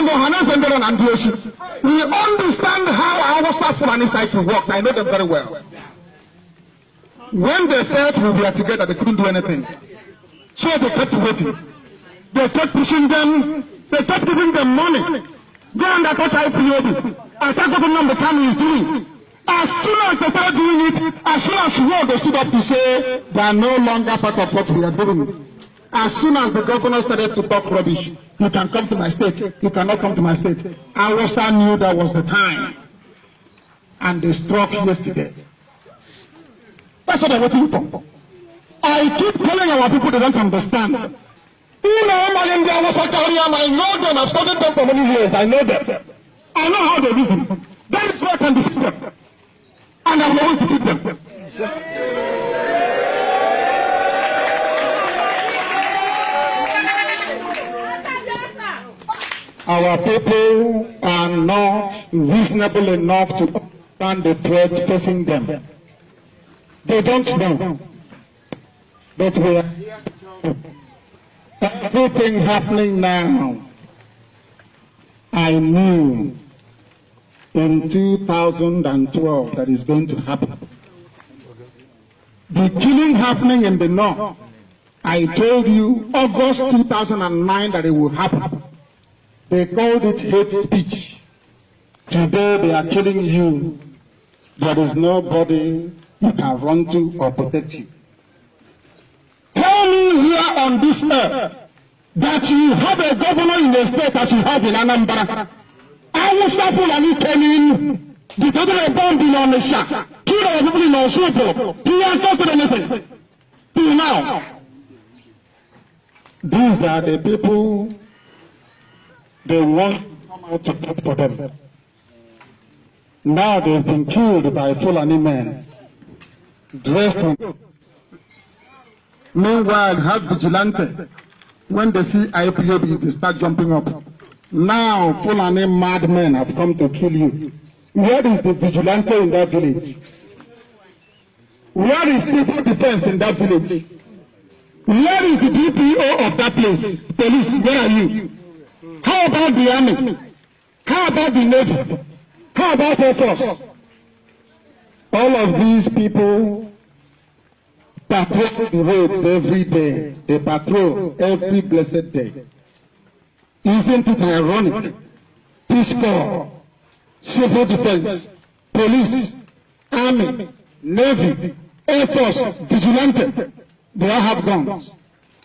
Ohaneze Ndigbo and OSHI. We understand how hausa-fulani cycle works. I know them very well. When they felt we were together, they couldn't do anything. So they kept waiting. They kept pushing them. They kept giving them money. Go and attack IPOB. Attack what Nnamdi Kanu'S is doing. As soon as they started doing it, as soon as world they stood up to say they are no longer part of what we are doing. As soon as the governor started to talk rubbish, you can come to my state, you cannot come to my state. Hausa knew that was the time. And they struck yesterday. That's what they're waiting for. I keep telling our people they don't understand. You know, I know them, I've studied them for many years, I know them. I know how they reason. That is why I can defeat them. And I will always defeat them. Our people are not reasonable enough to understand the threat facing them. They don't know. But we are here to everything happening now. I knew in 2012 that is going to happen. The killing happening in the north, I told you August 2009 that it will happen. They called it hate speech. Today they are killing you. There is nobody you can run to or protect you. Tell me here on this earth that you have a governor in the state as you have in Anambra. Hausa-fulani came in, detonated a bomb in Onitsha, killed our people in Ozubulu. He has not said anything. Till now. These are the people they want to come out to fight for them. Now they've been killed by Fulani men, dressed in. Meanwhile, have vigilante. When they see IPOB, they start jumping up. Now, Fulani madmen have come to kill you. Where is the vigilante in that village? Where is civil defense in that village? Where is the DPO of that place? Police, where are you? How about the army? How about the navy? How about Air Force? All of these people patrol the roads every day. They patrol every blessed day. Isn't it ironic? Peace Corps, civil defense, police, army, navy, Air Force, vigilante, they all have guns.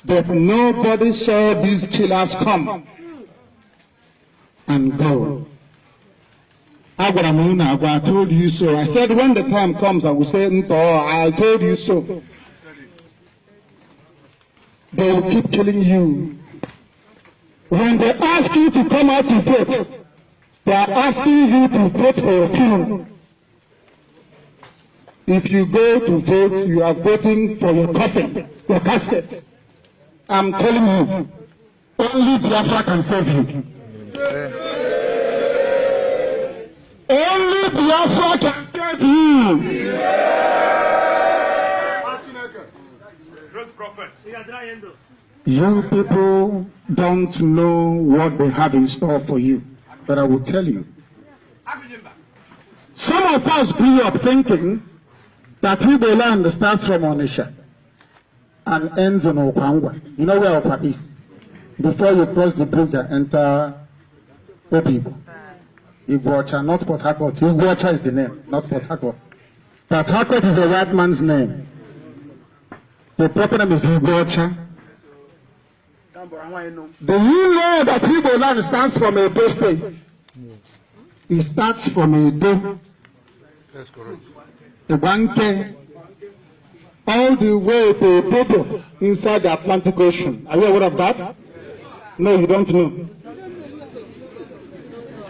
But nobody saw these killers come and go. I told you so. I said when the time comes, I will say, I told you so. They will keep killing you. When they ask you to come out to vote, they are asking you to vote for a funeral. If you go to vote, you are voting for your coffin, your casket. I'm telling you, only Biafra can save you. Only Biafra can save you. Young people don't know what they have in store for you, but I will tell you. Some of us grew up thinking that Igbo land starts from Onitsha and ends in Okwangwa. You know where Okwa is? Before you cross the bridge and enter Opibo. Igbocha, not Port Harcourt. Igbocha is the name, not Port Harcourt. Port Harcourt is a white man's name. The proper name is Igbocha. Do you know that Igbo land stands from a Edo state? It starts from Edo. That's correct. Ibanke, all the way to Popo inside the Atlantic Ocean. Are you aware of that? No, you don't know.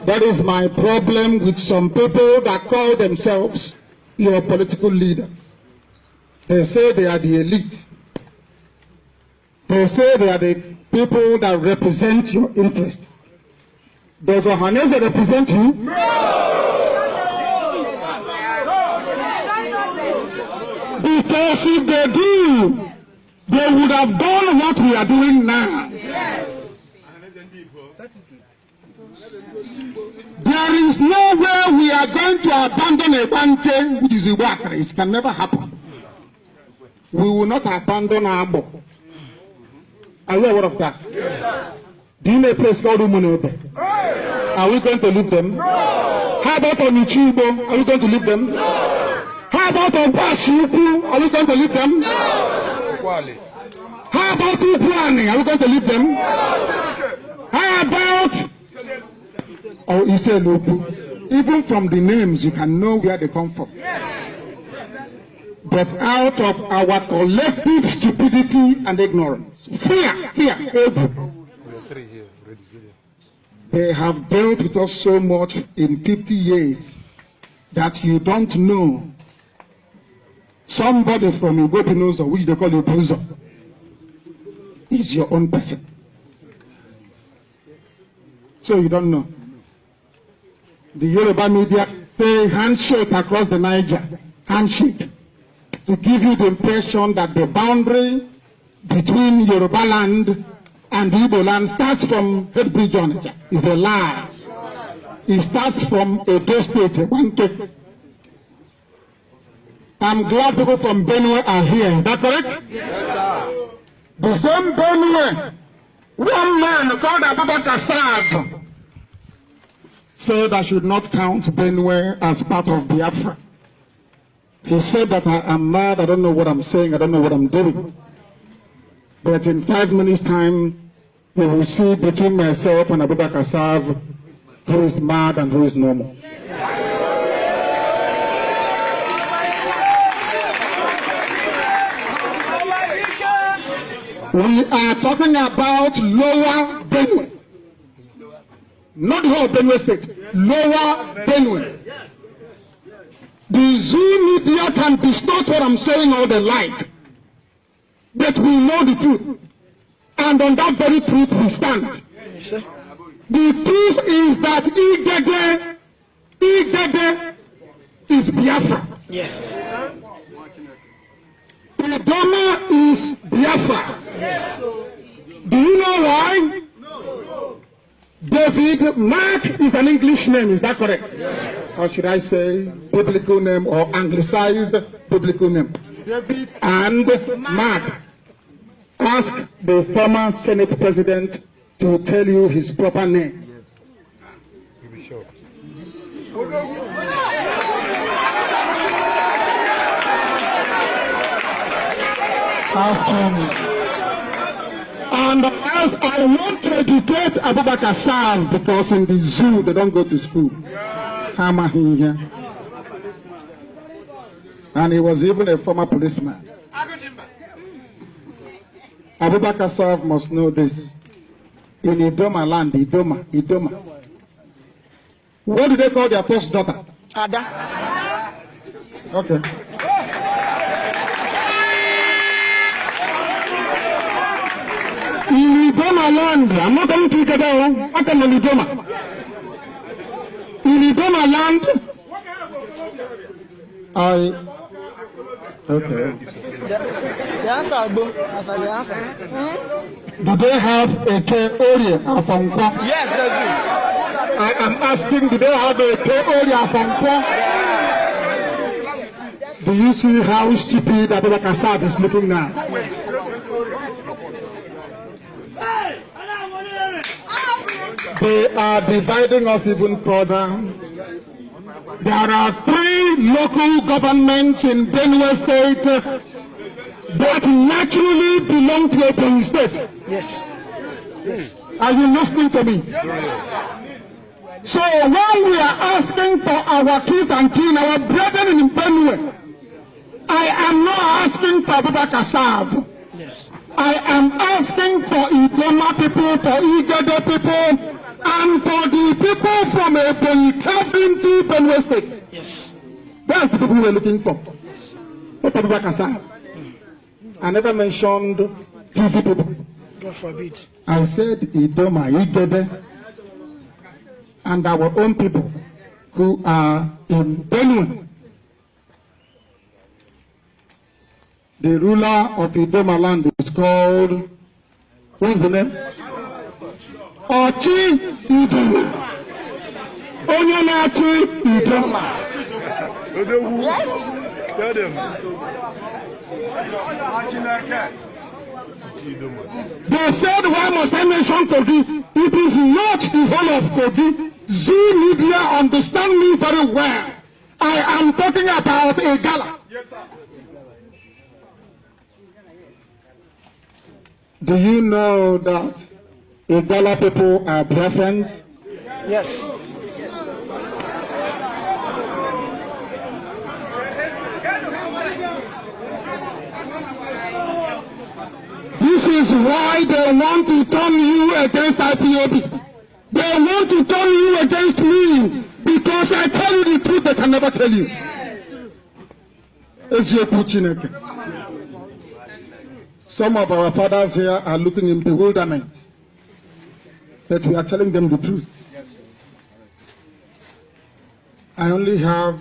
That is my problem with some people that call themselves your political leaders. They say they are the elite. They say they are the people that represent your interest. Does Ohaneze represent you? No! Because if they do, they would have done what we are doing now. Yes. There is no way we are going to abandon a country which is Biafra. It can never happen. We will not abandon our book. Are you aware of that? Yes. Do you know a place called Umunebe? Are we going to leave them? No. How about Onichibo? Are we going to leave them? No. How about Obashiku? Are we going to leave them? No. How about Upuani? Are we going to leave them? No. How about Iselupu? Even from the names, you can know where they come from. Yes. But out of our collective stupidity and ignorance, fear, they have dealt with us so much in 50 years that you don't know somebody from Igbo, which they call Ibuzo, is your own person. So you don't know. The Yoruba media say handshake across the Niger, handshake, to give you the impression that the boundary between Yoruba land and Igbo land starts from Headbridge Onitsha. Is a lie. It starts from Edo State, one cake. I'm glad people from Benue are here. Is that correct? Yes, sir. The same Benue, one man called Abubakar Saad said I should not count Benue as part of Biafra. He said that I am mad, I don't know what I'm saying, I don't know what I'm doing. But in 5 minutes' time, we will see between myself and Abubakar Saad who is mad and who is normal. We are talking about Lower Benue. Not the whole Benue State. Lower Benue. The Zoo media can distort what I'm saying all they like. But we know the truth. And on that very truth we stand. The truth is that Igede is Biafra. Yes. Idoma is Biafra. Yes. Do you know why? No. David Mark is an English name, is that correct? Yes. Or should I say biblical name or anglicized biblical name? David and Mark. Ask the former Senate President to tell you his proper name. Yes. You'll be shocked. Ask him. And as I want to educate Abubakar Saad, because in the zoo they don't go to school. Hammer him here. And he was even a former policeman. Abubakar Saad must know this. In Idoma land, Idoma. What do they call their first daughter? Ada. Okay. In Idoma land, I'm not going to get out. I can in Idoma. In Idoma land, okay. The answer, the answer. Do they have a area of Fonko? Yes, they do. I am asking, do they have a area of Fonko? Do you see how stupid Abubakar Saad is looking now? They are dividing us even further. There are 3 local governments in Benue State that naturally belong to a Benue State. Yes. Yes. Are you listening to me? Yes. So when we are asking for our kith and kin, our brethren in Benue, I am not asking for Abubakar Saad. Yes. I am asking for Idoma people, for Igede people, and for the people from a Benue State. Yes. That's the people we are looking for. What Abubakar Saad? I never mentioned TV people. God forbid. I said Idoma, Igede, and our own people who are in Benue. The ruler of Idoma land is called, what is the name? Ochi Idoma. Onye na-achị Idoma. Yes. Tell them. They said, why must I mention Kogi? It is not the whole of Kogi. Zoo media understand me very well. I am talking about a gala. Yes, sir. Do you know that Igala people are Biafrans? Yes. This is why they want to turn you against IPOB. They want to turn you against me because I tell you the truth they can never tell you. Some of our fathers here are looking in bewilderment that we are telling them the truth. I only have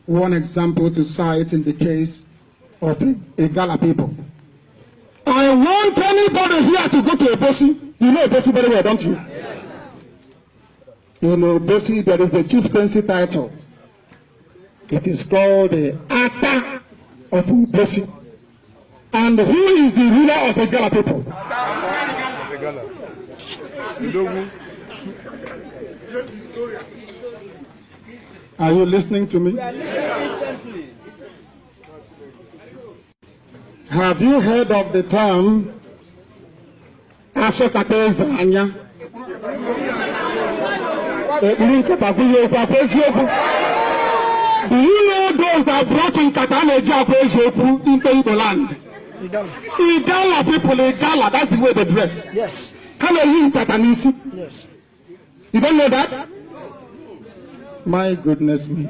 one example to cite in the case of Igala people. I want anybody here to go to Obosi. You know Obosi very well, don't you? You know Obosi, there is a chieftaincy title. It is called the Ata of Obosi. And who is the ruler of the Igala people? Are you listening to me? Have you heard of the term hausa-fulani? Do you know those that brought in Katana into Igbo land? Igala people, Igala, that's the way they dress. Yes. How are you in Katanisi? Yes. You don't know that? My goodness me.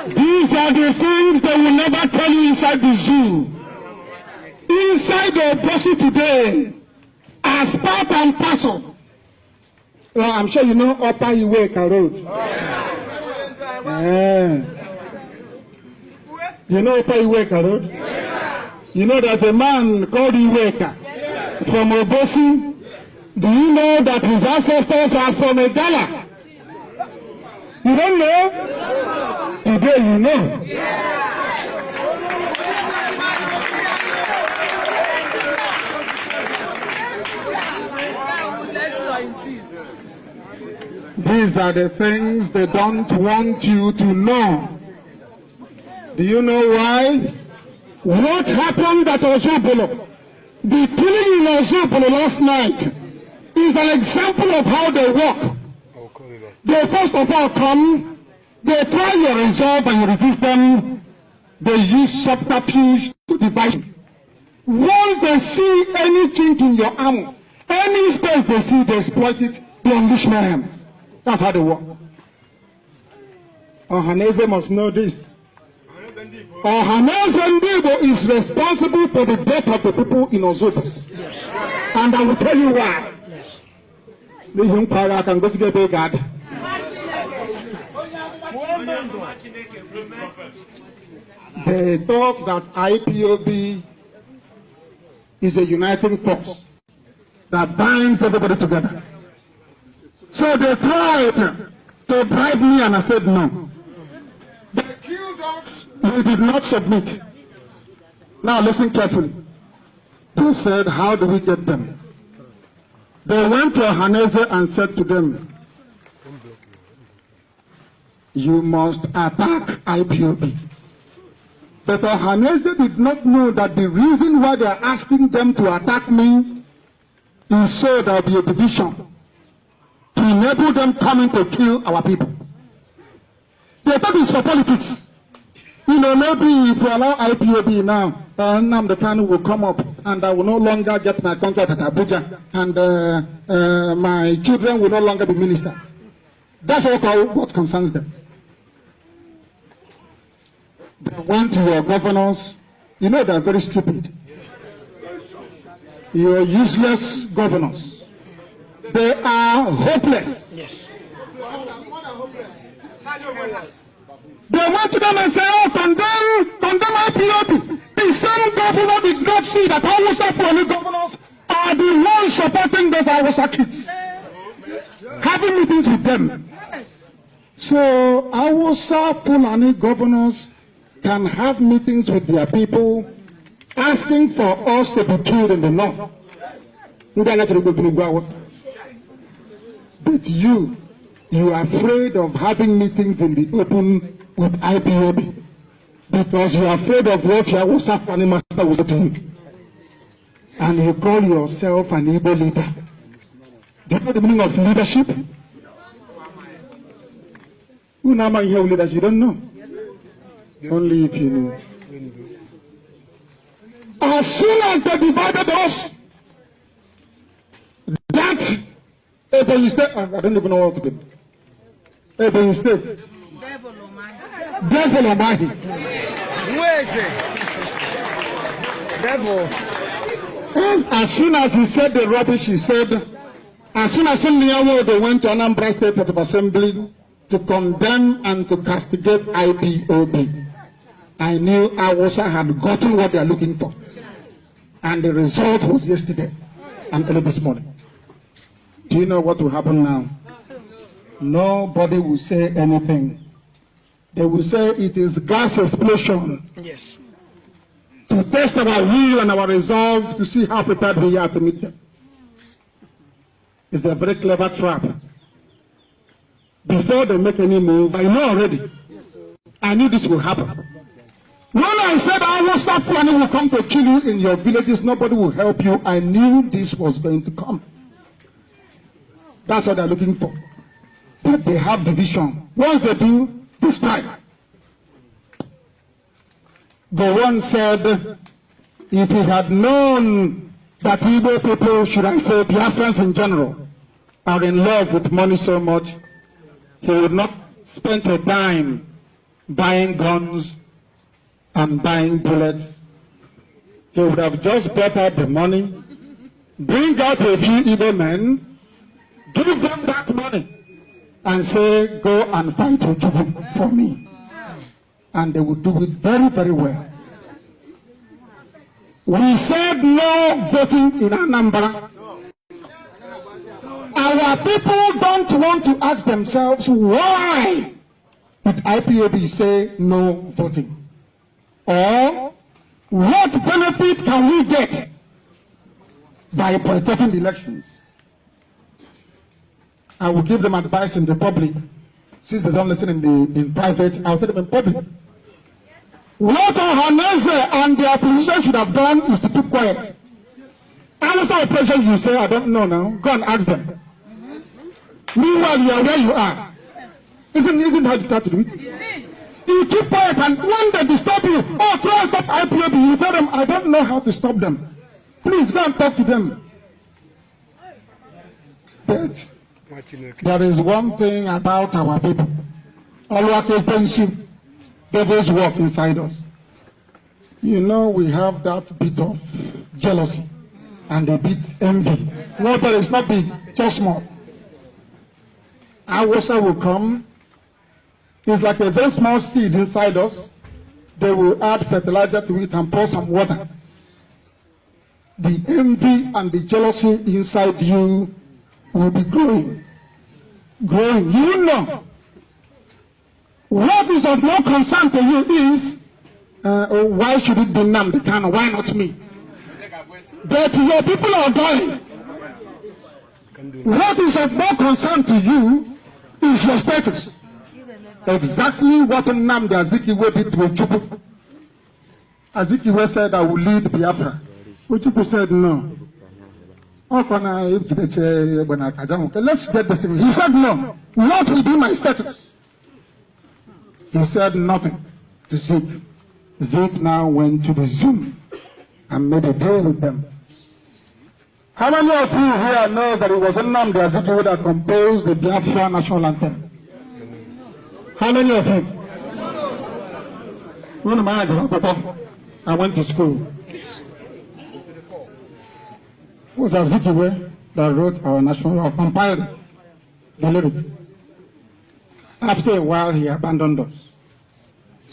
These are the things they will never tell you inside the zoo. Inside the Obosi today, as part and parcel. Well, I'm sure you know Upper Iweka Road. You know Upper Iweka Road? You know there's a man called Iweka from Obosi. Do you know that his ancestors are from Igala? You don't know? Today you know. These are the things they don't want you to know. Do you know why? What happened at Ozubulu? The killing in Ozubulu last night is an example of how they work. They first of all come, they try your resolve and you resist them. They use subterfuge to divide you. Once they see any chink in your armor, any space they see, they exploit it, they unleash mayhem. That's how they work. Ohaneze must know this. Ohaneze Ndigbo is responsible for the death of the people in Ozubulu. Yes. And I will tell you why. Yes. I can go to the big God. They thought that IPOB is a uniting force that binds everybody together. So they tried to bribe me and I said no. They killed us, we did not submit. Now listen carefully. They said, how do we get them? They went to Ohaneze and said to them, you must attack IPOB. But Ohaneze did not know that the reason why they are asking them to attack me is so there will be a division to enable them coming to kill our people. They thought it's for politics. You know, maybe if we allow IPOB now, Nnamdi Kanu'S will come up and I will no longer get my contract at Abuja and my children will no longer be ministers. That's all what concerns them. They went to your governors. You know they're very stupid. Your useless governors. They are hopeless. Yes. They went to them and said, oh, condemn IPOB. The same governor did not see that hausa-fulani governors are the ones supporting those Hausa kids. Having meetings with them. So hausa-fulani governors can have meetings with their people, asking for us to be killed in the north. But you are afraid of having meetings in the open with IPOB because you are afraid of what your hausa-fulani master will say to you. And you call yourself an Igbo leader. Do you know the meaning of leadership? Who now hear leadership? You don't know. Only if you know. As soon as they divided us, that Ebonyi State, I don't even know what to do. Ebonyi State. Devil Almighty. Where is it? Devil. As soon as he said the rubbish, he said, as soon as they went to Anambra State Assembly to condemn and to castigate IPOB, I knew Hausa had gotten what they are looking for. And the result was yesterday and early this morning. Do you know what will happen now? Nobody will say anything. They will say it is gas explosion. Yes. To test our will and our resolve to see how prepared we are to meet them. It's a very clever trap. Before they make any move, I know already. I knew this will happen. When I said hausa-fulani will come to kill you in your villages, nobody will help you, I knew this was going to come. That's what they're looking for. But they have division. Once they do, they strike. The one said, if he had known that Igbo people, should I say Biafrans in general, are in love with money so much, he would not spend a dime buying guns and buying bullets. He would have just brought out the money, bring out a few Igbo men, give them that money, and say, go and fight Ozubulu for me. And they would do it very, very well. We said no voting in Anambra. Our people don't want to ask themselves, why did IPOB say no voting? Or what benefit can we get by boycotting the elections? I will give them advice in the public. Since they don't listen in private, I'll tell them in public. What OHANAEZE and the opposition should have done is to keep quiet. Answer a question you say, I don't know now. Go and ask them. Meanwhile, you are where you are. Isn't how you start to do it? You keep quiet, and when they disturb you, oh, try and stop IPOB, you tell them, I don't know how to stop them. Please go and talk to them. But there is one thing about our people. Devil's work inside us. You know, we have that bit of jealousy and a bit envy. No, but it's not big, just small. Hausa will come. It's like a very small seed inside us. They will add fertilizer to it and pour some water. The envy and the jealousy inside you will be growing. Growing. You know. What is of no concern to you is, why should it be Nnamdi Kanu? Why not me? But your people are dying. What is of no concern to you is your status. Exactly what Nnamdi Azikiwe did to Ozubulu. Azikiwe said, I will lead Biafra. Ozubulu said, no. Okay, let's get this thing. He said, no. What will be my status? He said nothing to Zeke. Zeke now went to the Zoom and made a deal with them. How many of you here know that it was Nnamdi Azikiwe that composed the Biafra national anthem? How many of you? I went to school. It was Azikiwe that wrote our national, compiled the lyrics. After a while, he abandoned us.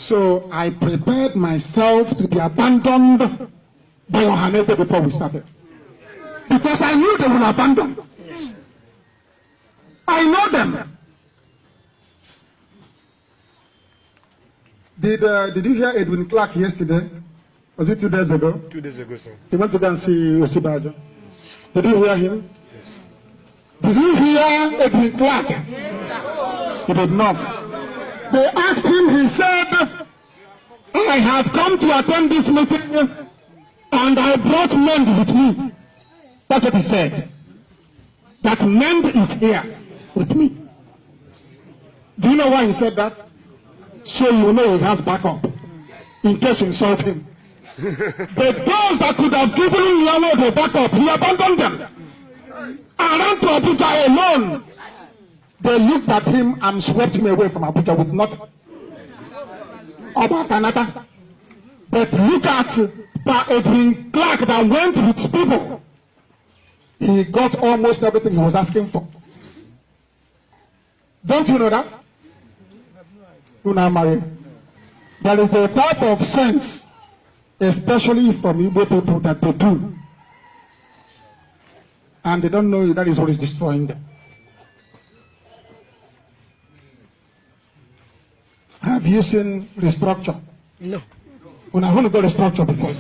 So I prepared myself to be abandoned by Ohaneze before we started. Because I knew they will abandon. Yes. I know them. Did you hear Edwin Clark yesterday? Was it 2 days ago? 2 days ago, sir. He went to go and see Ozubulu. Did you hear him? Yes. Did you hear Edwin Clark? Yes. He did not. They asked him, he said, I have come to attend this meeting and I brought men with me. That's what he said. That man is here with me. Do you know why he said that? So you know he has backup in case you insult him. But those that could have given him the backup, he abandoned them. I ran to Abuja alone. They looked at him and swept him away from Abuja with nothing. About Canada. But look at Edwin Clark that went with people. He got almost everything he was asking for. Don't you know that? There is a type of sense, especially from Igbo people, that they do. And they don't know that is what is destroying them. Have you seen restructure? No. When I want to go restructure before.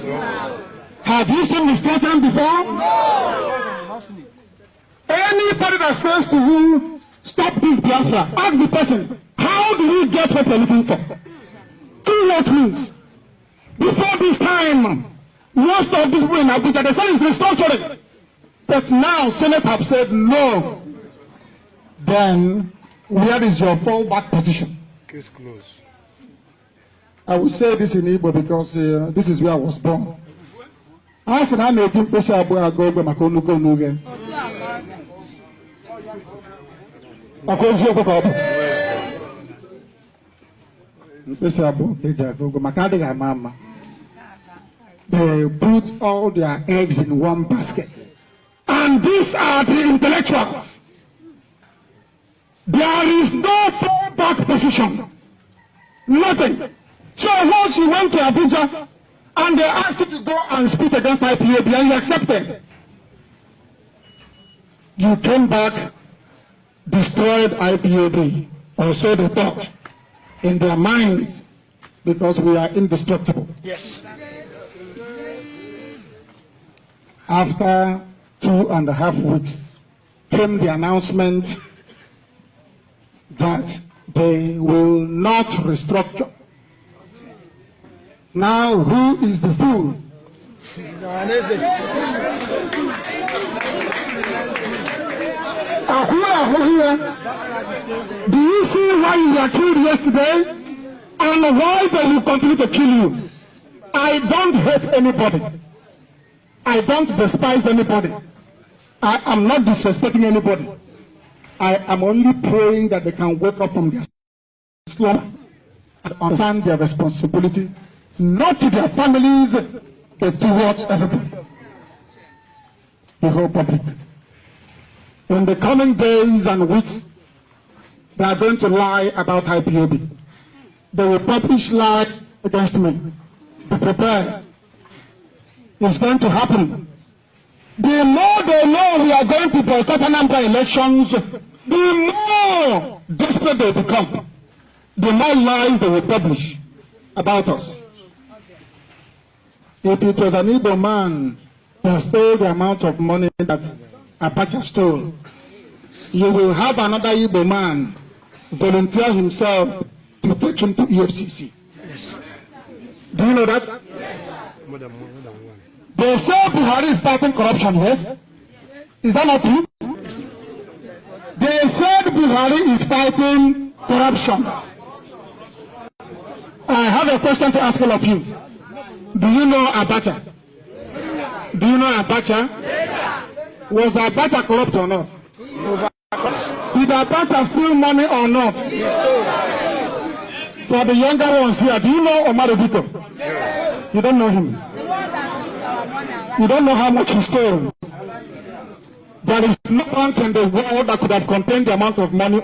Have you seen restructuring before? No. Anybody that says to you, stop this Biafra, ask the person, how do you get what you're looking for? Do what means. Before this time, most of these people in Abuja, they say it's restructuring. But now, Senate have said no. Then, where is your fallback position? Case closed. I will say this in Igbo because this is where I was born. I said, I'm 18 special boy, I go back on Nugo. They put all their eggs in one basket. And these are the intellectuals. There is no fallback position. Nothing. So once you went to Abuja and they asked you to go and speak against IPOB and you accepted, you came back, destroyed IPOB, or so they thought in their minds, because we are indestructible. Yes. After 2.5 weeks came the announcement that they will not restructure. Now, who is the fool? Ohaneze. Do you see why you were killed yesterday and why they will continue to kill you? I don't hate anybody. I don't despise anybody. I am not disrespecting anybody. I am only praying that they can wake up from their slumber and understand their responsibility, not to their families, but towards everybody, the whole public. In the coming days and weeks, they are going to lie about IPOB. They will publish lies against me. Be prepared. It's going to happen. The more they know we are going to boycott Anambra elections, the more desperate they become. The more lies they will publish about us. If it was an Igbo man that stole the amount of money that Abacha stole, you will have another Igbo man volunteer himself to take him to EFCC. Yes. Do you know that? More than one. They say Buhari is fighting corruption, yes? Is that not true? They said Buhari is fighting corruption. I have a question to ask all of you. Do you know Abacha? Do you know Abacha? Was Abacha corrupt or not? Did Abacha steal money or not? For the younger ones here, do you know Omar Obito? You don't know him. You don't know how much he stole. There is no bank in the world that could have contained the amount of money.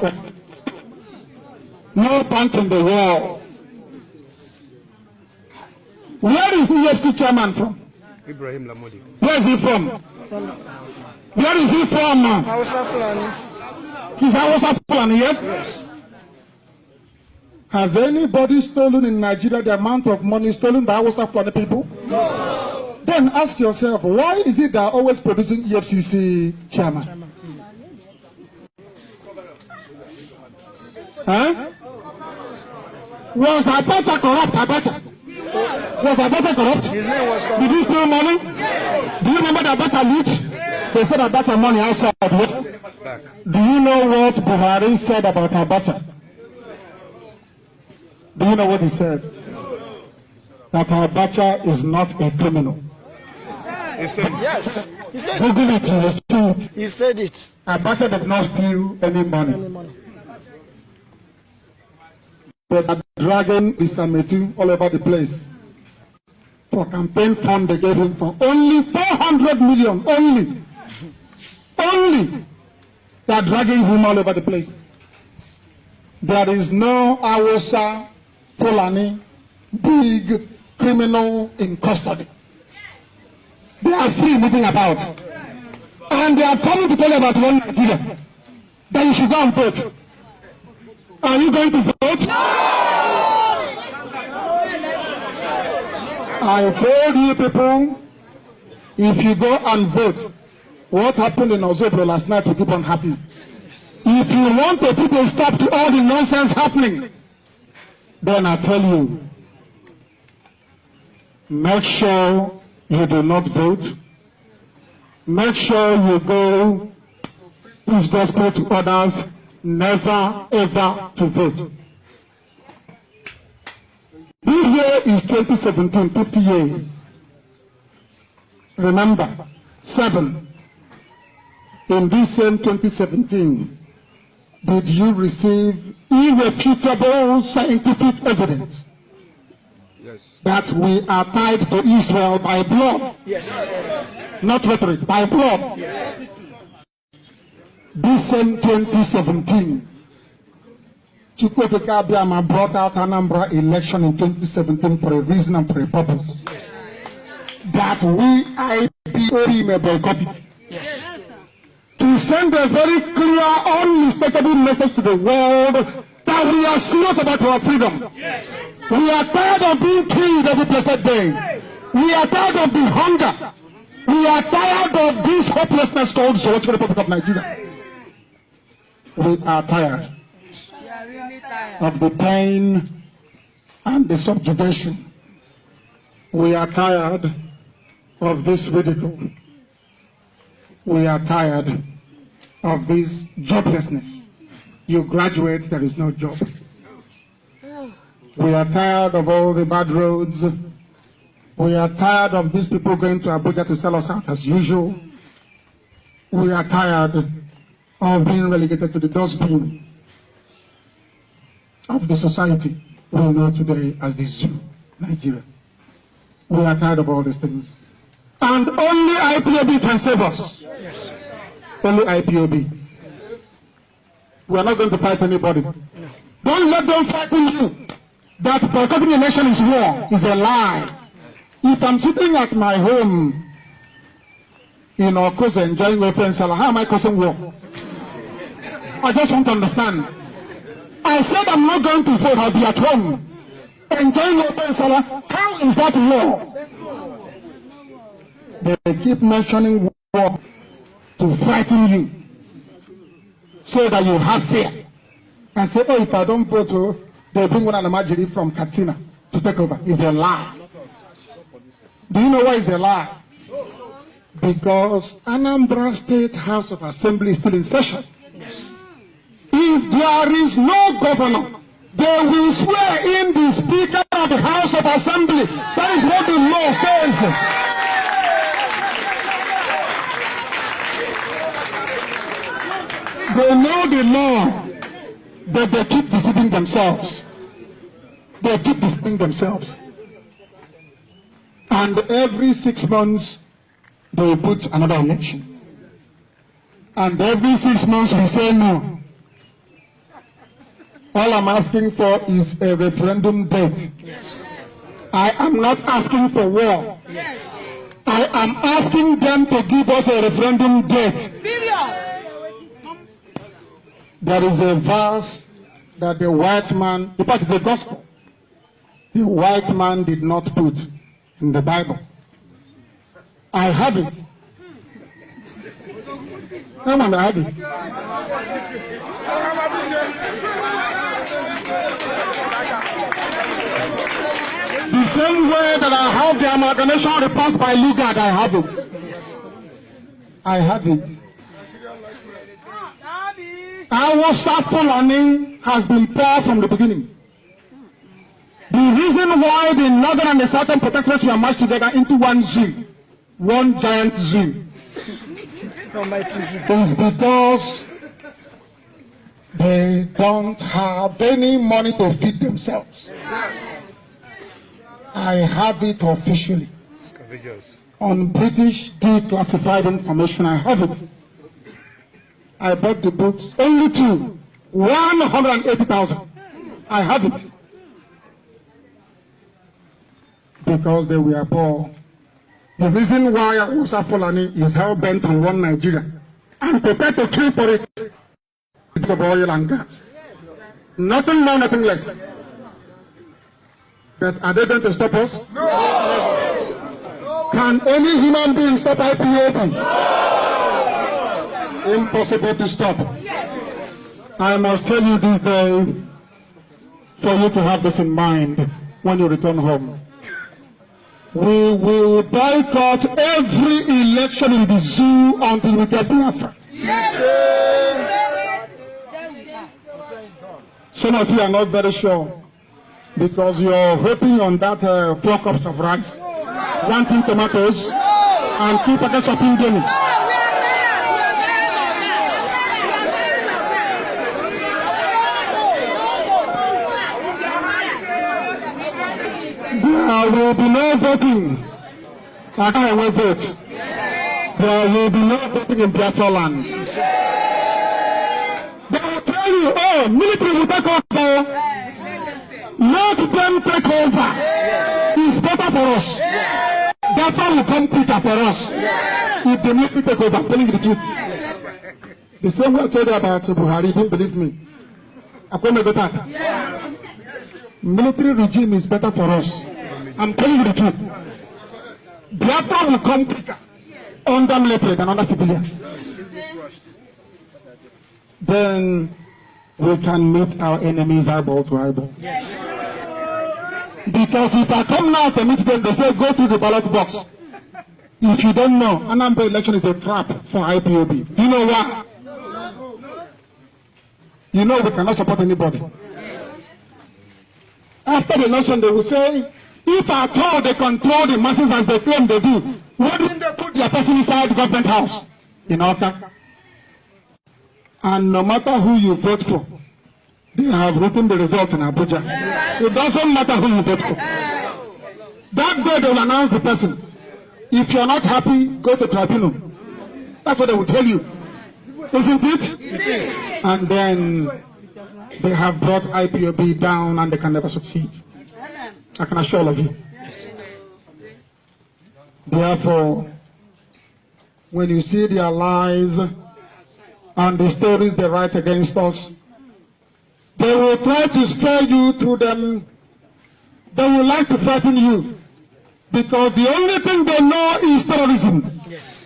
No bank in the world. Where is the EFC chairman from? Ibrahim Lamodi. Where is he from? Where is he from? Hausa-fulani. He's hausa-fulani, yes? Yes. Has anybody stolen in Nigeria the amount of money stolen by hausa-fulani people? No. Then ask yourself, why is it they are always producing EFCC chairman? Huh? Was Abacha corrupt? Abacha? Was Abacha corrupt? His name was Did he steal money? Do you remember the Abacha loot? They said Abacha money outside. Yes? Do you know what Buhari said about Abacha? Do you know what he said? That Abacha is not a criminal. He said, Yes. He said Google it, you will see it. He said it. Abacha did not steal any money. But are dragging Mr. Metu all over the place for campaign fund they gave him for only 400 million. Only. They are dragging him all over the place. There is no hausa-fulani big criminal in custody. They are free moving about. And they are coming to tell you about one Nigeria. That you should go and vote. Are you going to vote? No! I told you people, if you go and vote, what happened in Ozubulu last night will keep on happening. If you want to put a stop to all the nonsense happening, then I tell you, make sure you do not vote. Make sure you go preach gospel to others. Never ever to vote. This year is 2017, 50 years. Remember, 7. In this same 2017, did you receive irrefutable scientific evidence that we are tied to Israel by blood? Yes. Not rhetoric, by blood. Yes. This same 2017, Chukwuemeka Abịama brought out Anambra election in 2017 for a reason and for a purpose. Yes. That we IPOB may boycott it. Yes. To send a very clear, unmistakable message to the world that we are serious about our freedom. Yes. We are tired of being killed every blessed day. We are tired of the hunger. We are tired of this hopelessness called the Zoological Republic of Nigeria. We are tired of the pain and the subjugation. We are tired of this ridicule. We are tired of this joblessness. You graduate, there is no job. We are tired of all the bad roads. We are tired of these people going to Abuja to sell us out as usual. We are tired of being relegated to the dustbin of the society we know today as the zoo, Nigeria. We are tired of all these things. And only IPOB can save us. Yes. Only IPOB. We are not going to fight anybody. No. Don't let them frighten you that boycotting a nation is war. Is a lie. If I'm sitting at my home in Okoza enjoying open salah, how am I causing war? I just want to understand. I said I'm not going to vote, I'll be at home enjoying open salah. How is that war? They keep mentioning war to frighten you so that you have fear and say, oh, if I don't vote, they'll bring one Alamajiri from Katsina to take over. It's a lie. Do you know why it's a lie? Because Anambra State House of Assembly is still in session. If there is no governor, they will swear in the Speaker of the House of Assembly. That is what the law says. They know the law, but they keep deceiving themselves. They keep deceiving themselves. And every 6 months, they will put another election. And every 6 months, we say no. All I'm asking for is a referendum date. Yes. I am not asking for war. Yes. I am asking them to give us a referendum date. There is a verse that the white man, in fact it's the gospel, the white man did not put in the Bible. I have it. Come on, I have it. The same way that I have the amalgamation report by Lugard, I have it. I have it. Hausa-fulani has been poor from the beginning. The reason why the northern and the southern protectors were merged together into one zoo, one giant zoo, is because they don't have any money to feed themselves. I have it officially. On British declassified information, I have it. I bought the books, only two, 180,000. I have it. Because they were poor. The reason why hausa-fulani is hell-bent on one Nigeria and prepared to kill for it is of oil and gas. Nothing more, nothing less. But are they going to stop us? No! Can any human being stop IPOB? No! Impossible to stop. I must tell you this day, for you to have this in mind when you return home. We will boycott every election in the zoo until we get Biafra. Some of you are not very sure because you're hoping on that 4 cups of rice, 1 tin tomatoes, and 2 packets of Indomie. There will be no voting. I can't vote. There will be no voting in Biafra land. They will tell you, oh, military will take over. Let them take over. It's better for us. Biafra will come quicker for us. If the military take over, I'm telling you the truth. The same way I told you about Buhari, don't believe me. I come to that. Military regime is better for us. I'm telling you the truth. Biafra will come quicker under military than under civilian. Then we can meet our enemies eyeball to eyeball. Yes. Because if I come now to meet them, they say go to the ballot box. If you don't know, Anambra election is a trap for IPOB. Do you know why? You know we cannot support anybody. After the election, they will say, if at all they control the masses as they claim they do, why didn't they put their person inside the government house in Oka? And no matter who you vote for, they have written the result in Abuja. It doesn't matter who you vote for. That day they will announce the person. If you're not happy, go to tribunal. That's what they will tell you. Isn't it? It is. And then they have brought IPOB down and they can never succeed. I can assure all of you. Therefore, when you see their lies and the stories they write against us, they will try to spare you through them. They will like to frighten you because the only thing they know is terrorism. Yes.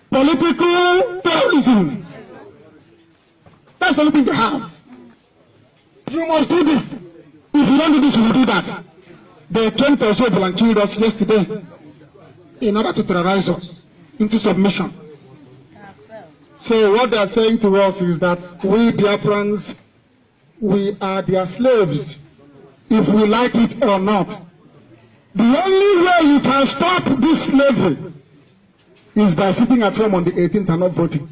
Political terrorism. That's the only thing they have. You must do this. If you don't do this, you will do that. They came to Ozubulu and killed us yesterday in order to terrorize us into submission. So what they are saying to us is that we Biafrans, we are their slaves, if we like it or not. The only way you can stop this slavery is by sitting at home on the 18th and not voting.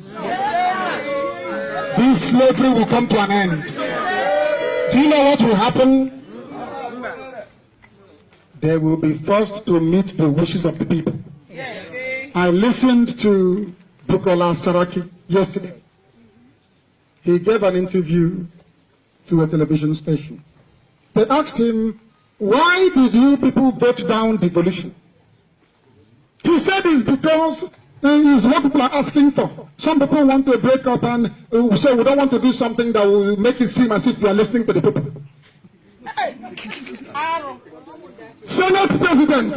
This slavery will come to an end. Do you know what will happen? They will be forced to meet the wishes of the people. Yes. I listened to Bukola Saraki yesterday. He gave an interview to a television station. They asked him, why did you people vote down devolution? He said it's because it's what people are asking for. Some people want to break up and say we don't want to do something that will make it seem as if you are listening to the people. Senate President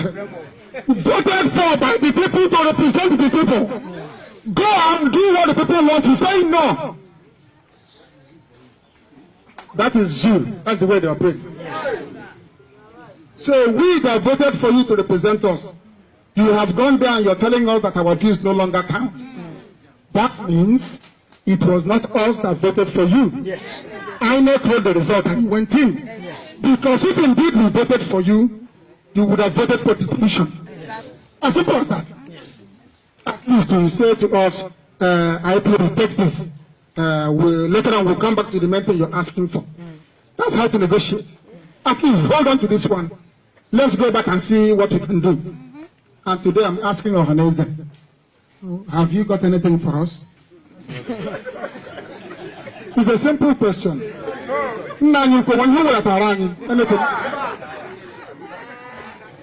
voted for by the people to represent the people. Go and do what the people want. He's saying no. That is Jew. That's the way they operate. So we that voted for you to represent us, you have gone there and you're telling us that our views no longer count. That means it was not us that voted for you. Yes. INEC wrote the result and you went in. Yes. Because if indeed we voted for you, you would have voted for devolution. As simple as that. Yes. At least you say to us, IPOB, take this. Later on we'll come back to the main thing you're asking for. That's how to negotiate. At least hold on to this one. Let's go back and see what we can do. And today I'm asking Ohaneze, have you got anything for us? It's a simple question. Anything?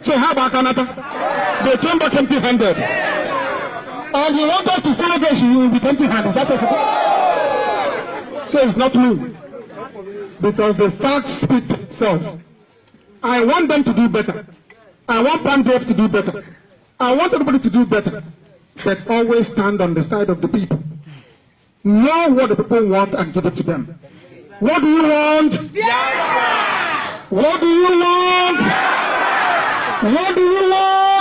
So how about Canada? They came back empty-handed. And you want us to follow this, you will be empty-handed. Is that possible? So it's not true. Because the facts speak for itself. I want them to do better. I want Pandef to do better. I want everybody to do better. But always stand on the side of the people. Know what the people want and give it to them. What do you want? Biafra! What do you want? What do you want?